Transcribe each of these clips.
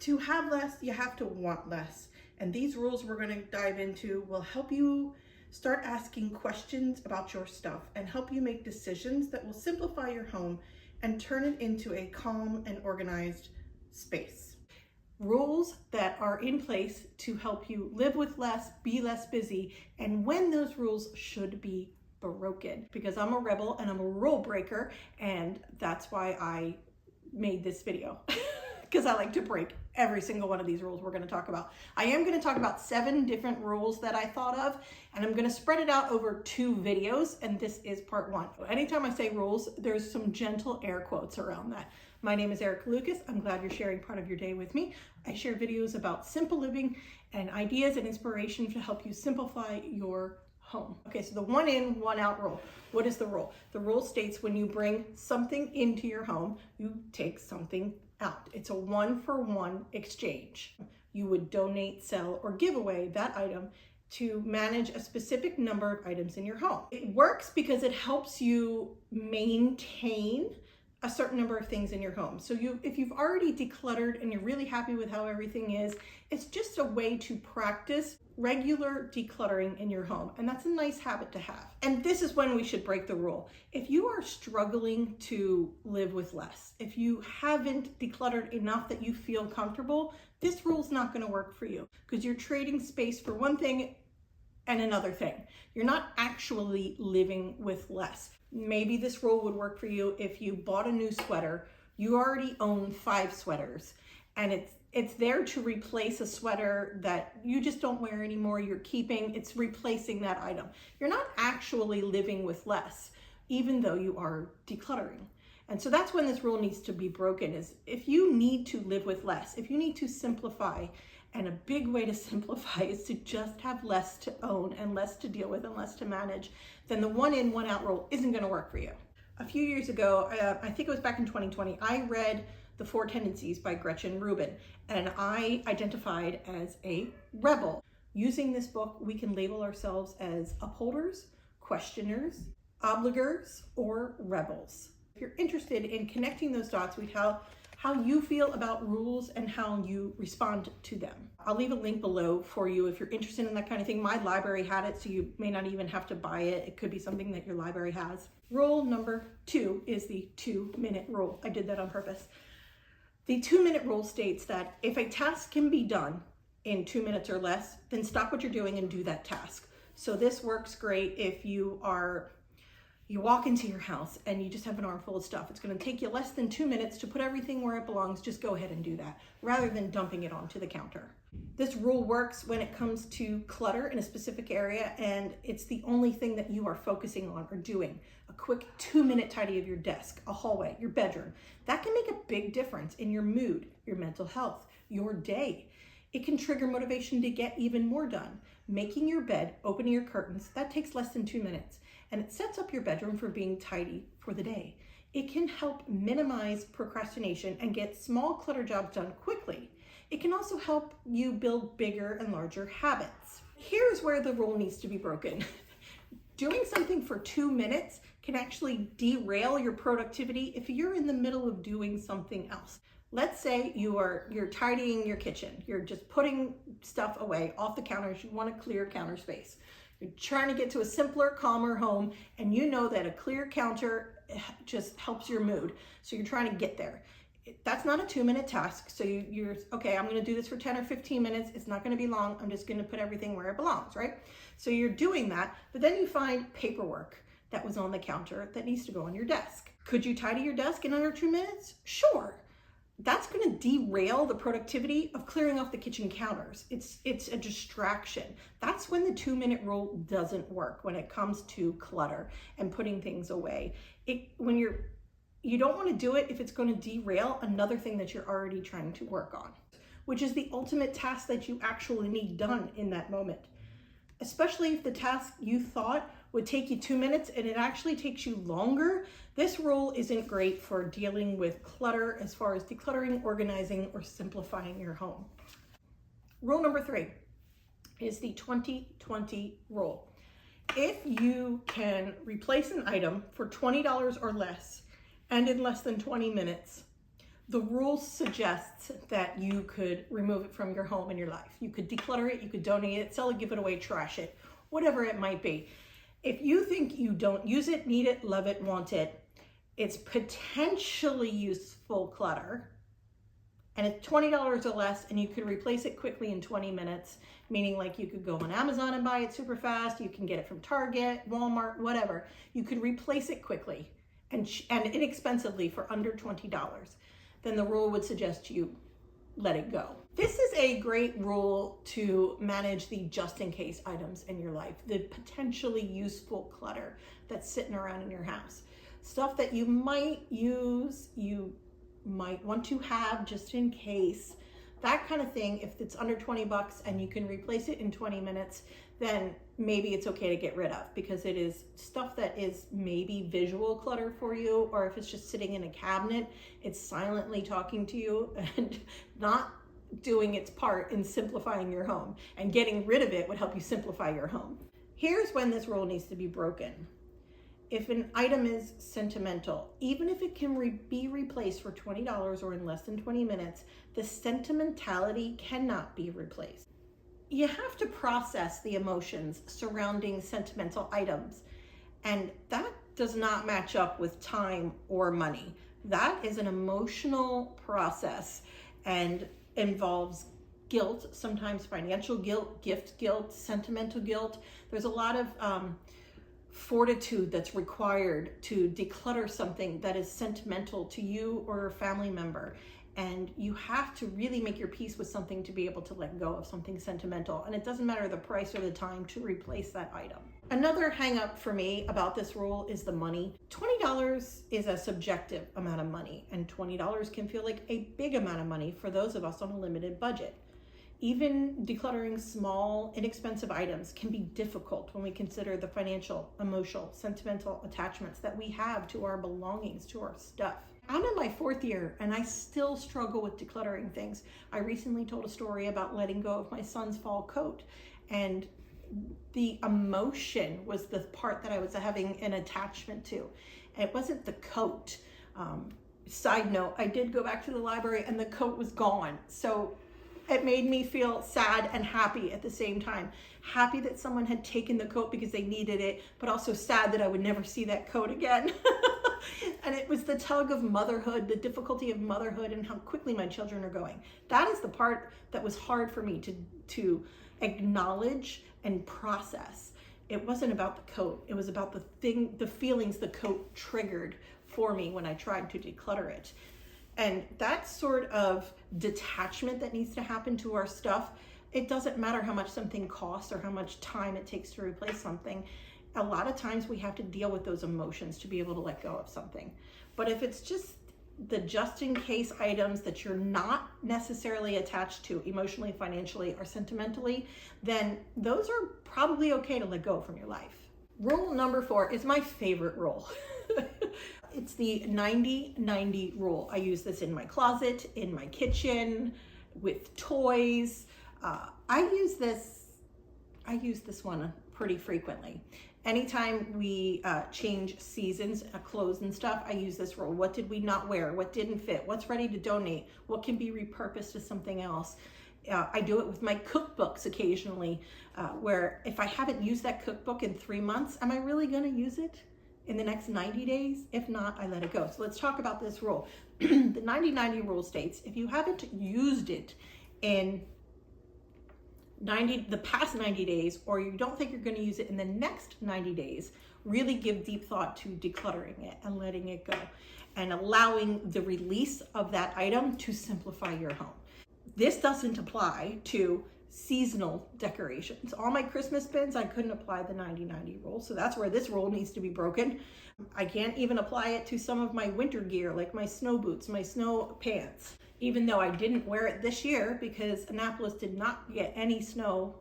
To have less, you have to want less. And these rules we're going to dive into will help you start asking questions about your stuff and help you make decisions that will simplify your home and turn it into a calm and organized space. Rules that are in place to help you live with less, be less busy, and when those rules should be broken. Because I'm a rebel and I'm a rule breaker, and that's why I made this video. Because I like to break every single one of these rules we're going to talk about. I am going to talk about 7 different rules that I thought of, and I'm going to spread it out over 2 videos, and this is part 1. Anytime I say rules, there's some gentle air quotes around that. My name is Erica Lucas. I'm glad you're sharing part of your day with me. I share videos about simple living and ideas and inspiration to help you simplify your home. Okay, so the 1 in, 1 out rule. What is the rule? The rule states when you bring something into your home, you take something out. It's a 1-for-1 exchange. You would donate, sell, or give away that item to manage a specific number of items in your home. It works because it helps you maintain a certain number of things in your home. So if you've already decluttered and you're really happy with how everything is, it's just a way to practice regular decluttering in your home. And that's a nice habit to have. And this is when we should break the rule. If you are struggling to live with less, if you haven't decluttered enough that you feel comfortable, this rule's not going to work for you because you're trading space for one thing and another thing. You're not actually living with less. Maybe this rule would work for you if you bought a new sweater, you already own 5 sweaters, and it's there to replace a sweater that you just don't wear anymore, you're keeping, it's replacing that item. You're not actually living with less, even though you are decluttering. And so that's when this rule needs to be broken, is if you need to live with less, if you need to simplify, and a big way to simplify is to just have less to own and less to deal with and less to manage, then the 1 in, 1 out rule isn't going to work for you. A few years ago, I think it was back in 2020, I read The 4 Tendencies by Gretchen Rubin, and I identified as a rebel. Using this book, we can label ourselves as upholders, questioners, obligers, or rebels. If you're interested in connecting those dots with how you feel about rules and how you respond to them, I'll leave a link below for you if you're interested in that kind of thing. My library had it, so you may not even have to buy it. It could be something that your library has. Rule number 2 is the 2-minute rule. I did that on purpose. The 2-minute rule states that if a task can be done in 2 minutes or less, then stop what you're doing and do that task. So this works great if you walk into your house and you just have an armful of stuff. It's going to take you less than 2 minutes to put everything where it belongs. Just go ahead and do that rather than dumping it onto the counter. This rule works when it comes to clutter in a specific area and it's the only thing that you are focusing on or doing. A quick 2-minute tidy of your desk, a hallway, your bedroom. That can make a big difference in your mood, your mental health, your day. It can trigger motivation to get even more done. Making your bed, opening your curtains, that takes less than 2 minutes. And it sets up your bedroom for being tidy for the day. It can help minimize procrastination and get small clutter jobs done quickly. It can also help you build bigger and larger habits. Here's where the rule needs to be broken. Doing something for 2 minutes can actually derail your productivity if you're in the middle of doing something else. Let's say you're tidying your kitchen. You're just putting stuff away off the counters. You want to clear counter space. You're trying to get to a simpler, calmer home, and you know that a clear counter just helps your mood. So you're trying to get there. That's not a 2-minute task. So you're okay, I'm going to do this for 10 or 15 minutes. It's not going to be long. I'm just going to put everything where it belongs, right? So you're doing that, but then you find paperwork that was on the counter that needs to go on your desk. Could you tidy your desk in under 2 minutes? Sure. That's going to derail the productivity of clearing off the kitchen counters. It's a distraction. That's when the 2-minute rule doesn't work when it comes to clutter and putting things away. You don't want to do it if it's going to derail another thing that you're already trying to work on, which is the ultimate task that you actually need done in that moment. Especially if the task you thought would take you 2 minutes and it actually takes you longer, this rule isn't great for dealing with clutter as far as decluttering, organizing, or simplifying your home. Rule number 3 is the 20-20 rule. If you can replace an item for $20 or less and in less than 20 minutes, The rule suggests that you could remove it from your home and your life. You could declutter it, you could donate it, sell it, give it away, trash it, whatever it might be. If you think you don't use it, need it, love it, want it, it's potentially useful clutter, and it's $20 or less, and you can replace it quickly in 20 minutes, meaning like you could go on Amazon and buy it super fast, you can get it from Target, Walmart, whatever. You could replace it quickly and inexpensively for under $20. Then the rule would suggest you let it go. This is a great rule to manage the just in case items in your life, the potentially useful clutter that's sitting around in your house. Stuff that you might use, you might want to have just in case, that kind of thing. If it's under 20 bucks and you can replace it in 20 minutes, then maybe it's okay to get rid of, because it is stuff that is maybe visual clutter for you, or if it's just sitting in a cabinet, it's silently talking to you and not doing its part in simplifying your home, and getting rid of it would help you simplify your home. Here's when this rule needs to be broken. If an item is sentimental, even if it can be replaced for $20 or in less than 20 minutes, the sentimentality cannot be replaced. You have to process the emotions surrounding sentimental items, and that does not match up with time or money. That is an emotional process and involves guilt, sometimes financial guilt, gift guilt, sentimental guilt. There's a lot of fortitude that's required to declutter something that is sentimental to you or a family member. And you have to really make your peace with something to be able to let go of something sentimental. And it doesn't matter the price or the time to replace that item. Another hang up for me about this rule is the money. $20 is a subjective amount of money, and $20 can feel like a big amount of money for those of us on a limited budget. Even decluttering small, inexpensive items can be difficult when we consider the financial, emotional, sentimental attachments that we have to our belongings, to our stuff. I'm in my 4th year and I still struggle with decluttering things. I recently told a story about letting go of my son's fall coat, and the emotion was the part that I was having an attachment to. It wasn't the coat. Side note, I did go back to the library and the coat was gone. So it made me feel sad and happy at the same time. Happy that someone had taken the coat because they needed it, but also sad that I would never see that coat again. And it was the tug of motherhood, the difficulty of motherhood, and how quickly my children are going. That is the part that was hard for me to acknowledge and process. It wasn't about the coat. It was about the feelings the coat triggered for me when I tried to declutter it. And that sort of detachment that needs to happen to our stuff, it doesn't matter how much something costs or how much time it takes to replace something. A lot of times we have to deal with those emotions to be able to let go of something. But if it's just the just in case items that you're not necessarily attached to emotionally, financially, or sentimentally, then those are probably okay to let go from your life. Rule number 4 is my favorite rule. It's the 90-90 rule. I use this in my closet, in my kitchen, with toys. I use this one pretty frequently. Anytime we change seasons, clothes and stuff, I use this rule. What did we not wear? What didn't fit? What's ready to donate? What can be repurposed to something else? I do it with my cookbooks occasionally, where if I haven't used that cookbook in 3 months, am I really gonna use it in the next 90 days? If not, I let it go. So let's talk about this rule. The 90-90 rule states, if you haven't used it in the past 90 days, or you don't think you're going to use it in the next 90 days, really give deep thought to decluttering it and letting it go and allowing the release of that item to simplify your home. This doesn't apply to seasonal decorations. All my Christmas bins, I couldn't apply the 90-90 rule, so that's where this rule needs to be broken. I can't even apply it to some of my winter gear, like my snow boots, my snow pants, even though I didn't wear it this year because Annapolis did not get any snow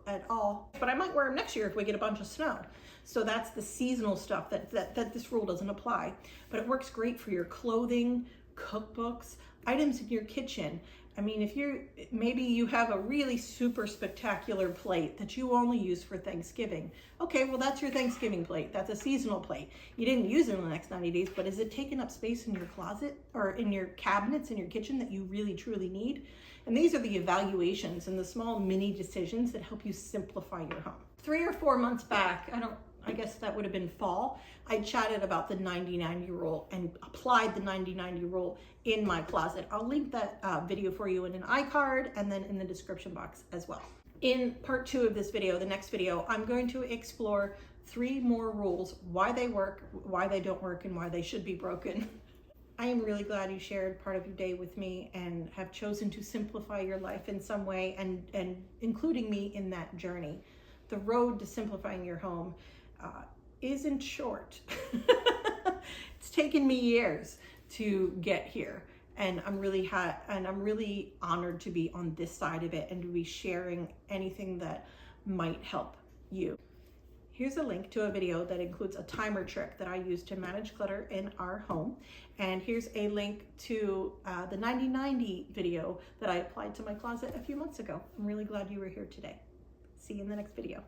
at all. But I might wear them next year if we get a bunch of snow. So that's the seasonal stuff that this rule doesn't apply. But it works great for your clothing, cookbooks, items in your kitchen, I mean, maybe you have a really super spectacular plate that you only use for Thanksgiving. Okay, well, that's your Thanksgiving plate. That's a seasonal plate. You didn't use it in the next 90 days, but is it taking up space in your closet or in your cabinets in your kitchen that you really truly need? And these are the evaluations and the small mini decisions that help you simplify your home. 3 or 4 months back, I guess that would have been fall, I chatted about the 90-90 rule and applied the 90-90 rule in my closet. I'll link that video for you in an iCard and then in the description box as well. In part 2 of this video, the next video, I'm going to explore 3 more rules, why they work, why they don't work, and why they should be broken. I am really glad you shared part of your day with me and have chosen to simplify your life in some way and including me in that journey. The road to simplifying your home isn't short. It's taken me years to get here, and I'm really honored to be on this side of it and to be sharing anything that might help you. Here's a link to a video that includes a timer trick that I use to manage clutter in our home. And here's a link to the 90-90 video that I applied to my closet a few months ago. I'm really glad you were here today. See you in the next video.